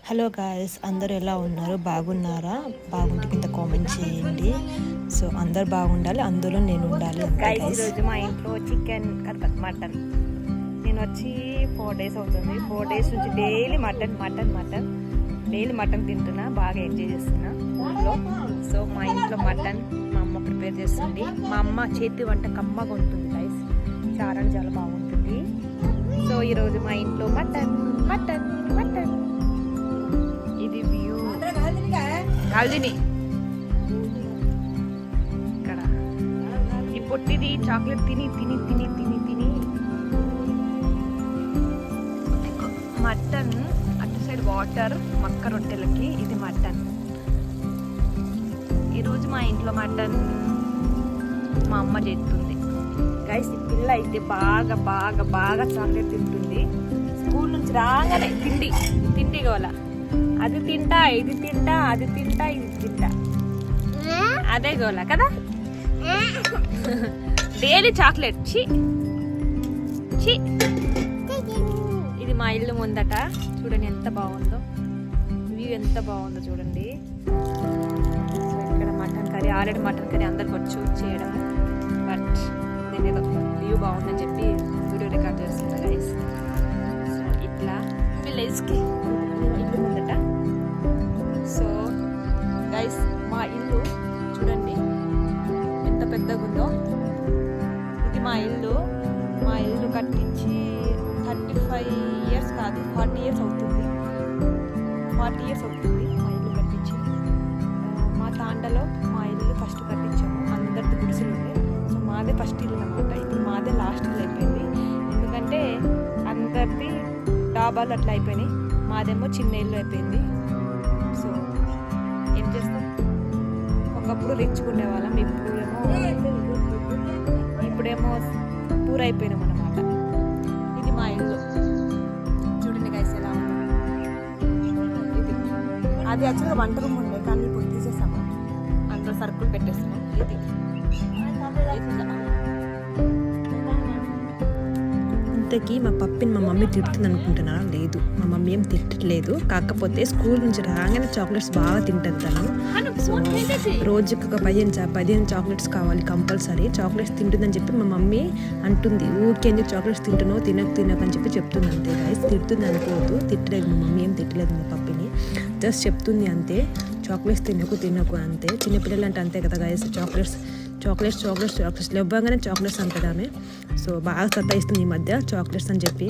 Hello guys, అందరూ ఎలా ఉన్నారు? బాగున్నారా? బాగుంటే కింద కామెంట్ చేయండి. సో అందరు బాగుండాలి, అందులో నేను ఉండాలి. ఈరోజు మా ఇంట్లో చికెన్ మటన్ నేను వచ్చి 4 days అవుతుంది. 4 days నుంచి డైలీ మటన్ డైలీ మటన్ తింటున్నా, బాగా ఎంజాయ్ చేస్తున్నా ఊళ్ళో. సో మా ఇంట్లో మటన్ మా అమ్మ ప్రిపేర్ చేస్తుంది. మా అమ్మ చేతి వంట కమ్మగా ఉంటుంది గైస్, చాలా బాగుంటుంది. సో ఈరోజు మా ఇంట్లో మటన్ మటన్ మటన్ ఇది వ్యూ కాల్దిని ఇక్కడ ఈ పొట్టిది చాక్లెట్ తిని తిని తిని తిని తిని మటన్ అటు సైడ్ వాటర్ మక్క రొట్టెలకి ఇది మటన్. ఈరోజు మా ఇంట్లో మటన్ మా అమ్మ చేస్తుంది గైస్. ఈ పిల్ల అయితే బాగా బాగా బాగా చాక్లెట్ తింటుంది. స్కూల్ నుంచి రాగానే తిండి గోల, అది తింటా ఇది తింటా అది తింటా ఇది తింటా, అదే గోల కదా. Daily chocolate. ఇది మా ఇల్లు ముందట చూడండి ఎంత బాగుందో, వ్యూ ఎంత బాగుందో చూడండి. సో ఇక్కడ mutton curry, already mutton curry అందరికి వచ్చు చేయడం, బట్ నేను ఏదో వ్యూ బాగుందని చెప్పి వీడియో రికార్డ్ చేస్తున్నా గైస్. సో ఇట్లా విలేజ్కి ఇల్లు ముందట. సో గైస్ మా ఇల్లు చూడండి ఎంత పెద్దగా ఉందో. ఇది మా ఇల్లు కట్టించి 35 years కాదు 40 years అవుతుంది. 40 years అవుతుంది మా ఇల్లు కట్టించి. మా తాండలో మా ఇల్లు ఫస్ట్ కట్టించాము, అందరిది గుడిసెలు ఉండే. సో మాదే ఫస్ట్ ఇల్లు అనమాట. ఇప్పుడు మాదే లాస్ట్ ఇల్లు అయిపోయింది, ఎందుకంటే అందరిది డాబాలు అట్లా అయిపోయినాయి, మాదేమో చిన్న ఇల్లు అయిపోయింది. సో ఏం చేస్తాం, ఒకప్పుడు రిచ్చుకునే వాళ్ళం, ఇప్పుడేమో పూర్ అయిపోయినాం అన్నమాట. ఇది మా ఇల్లు చూడండి గైస్ ఎలా ఉంది. ఇది అది యాక్చువల్గా వంట రూమ్ ఉండే, కానీ ఇప్పుడు తీసేసాము, అందులో సరుకులు పెట్టేస్తున్నాం. ఇది ఇంతకీ మా పప్పిని మా మమ్మీ తిడుతుంది అనుకుంటున్నారా? లేదు, మా మమ్మీ ఏం తిట్టలేదు. కాకపోతే స్కూల్ నుంచి రాగానే చాక్లెట్స్ బాగా తింటుంది తను. సో రోజుకి ఒక 15 చాక్లెట్స్ కావాలి కంపల్సరీ. చాక్లెట్స్ తింటుందని చెప్పి మా మమ్మీ అంటుంది, ఊరికే ఎందుకు చాక్లెట్స్ తింటున్నావు, తినకు అని చెప్పి చెప్తుంది అంతే గైస్. తిడుతుంది అనుకోవద్దు, తిట్టలేదు, మా మమ్మీ ఏం తిట్టలేదు మా పప్పిని, జస్ట్ చెప్తుంది అంతే. చాక్లెట్స్ తినకు అంతే. చిన్నపిల్లలు అంటే అంతే కదా గైస్, చాక్లెట్స్ లేవగానే చాక్లెట్స్ అంటాడు ఆమె. సో బాగా సతాయిస్తుంది ఈ మధ్య చాక్లెట్స్ అని చెప్పి.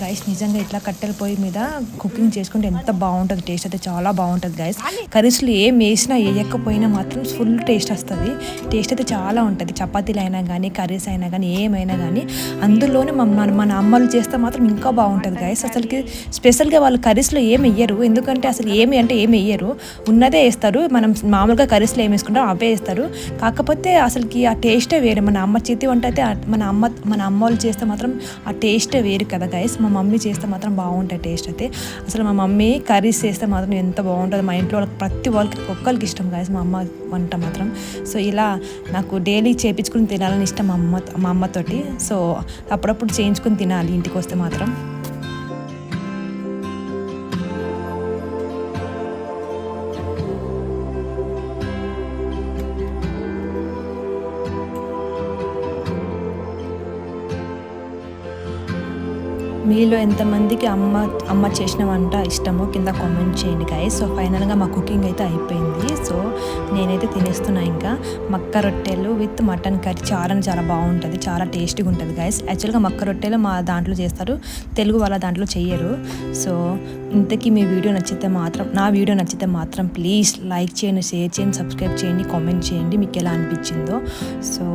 గైస్ నిజంగా ఇట్లా కట్టెల పొయ్యి మీద కుకింగ్ చేసుకుంటే ఎంత బాగుంటుంది, టేస్ట్ అయితే చాలా బాగుంటుంది గైస్. కర్రీస్లో ఏం వేసినా వేయకపోయినా మాత్రం ఫుల్ టేస్ట్ వస్తుంది. టేస్ట్ అయితే చాలా ఉంటుంది, చపాతీలు అయినా కానీ కర్రీస్ అయినా కానీ ఏమైనా కానీ. అందులోనే మన అమ్మలు చేస్తే మాత్రం ఇంకా బాగుంటుంది గైస్. అసలుకి స్పెషల్గా వాళ్ళు కర్రీస్లో ఏం వేయరు, ఎందుకంటే అసలు ఏమి వేయరు, ఉన్నదే వేస్తారు. మనం మామూలుగా కర్రీస్లో ఏం వేసుకుంటారో అవే వేస్తారు. కాకపోతే అసలుకి ఆ టేస్టే వేరే. మన అమ్మ చేతి వంట అయితే మన అమ్మ వాళ్ళు చేస్తే మాత్రం ఆ టేస్టే వేరు కదా గైస్. మా మమ్మీ చేస్తే మాత్రం బాగుంటాయి టేస్ట్ అయితే. అసలు మా మమ్మీ కర్రీస్ చేస్తే మాత్రం ఎంత బాగుంటుంది. మా ఇంట్లో ప్రతి వాళ్ళకి ఒక్కరికి ఇష్టం గాయస్ మా అమ్మ వంట మాత్రం. సో ఇలా నాకు డైలీ చేయించుకుని తినాలని ఇష్టం మా అమ్మతోటి. సో అప్పుడప్పుడు చేయించుకుని తినాలి ఇంటికి వస్తే మాత్రం. మీలో ఎంతమందికి అమ్మ చేసిన వంట ఇష్టమో కింద కామెంట్ చేయండి గైస్. సో ఫైనల్గా మా కుకింగ్ అయితే అయిపోయింది. సో నేనైతే తినేస్తున్నా. ఇంకా మక్క రొట్టెలు విత్ మటన్ కర్రీ చాలా బాగుంటుంది, చాలా టేస్టీగా ఉంటుంది గైస్. యాక్చువల్గా మక్క రొట్టెలు మా దాంట్లో చేస్తారు, తెలుగు వాళ్ళ దాంట్లో చెయ్యరు. సో ఇంతకీ నా వీడియో నచ్చితే మాత్రం ప్లీజ్ లైక్ చేయండి, షేర్ చేయండి, సబ్స్క్రైబ్ చేయండి, కామెంట్ చేయండి మీకు ఎలా అనిపించిందో. సో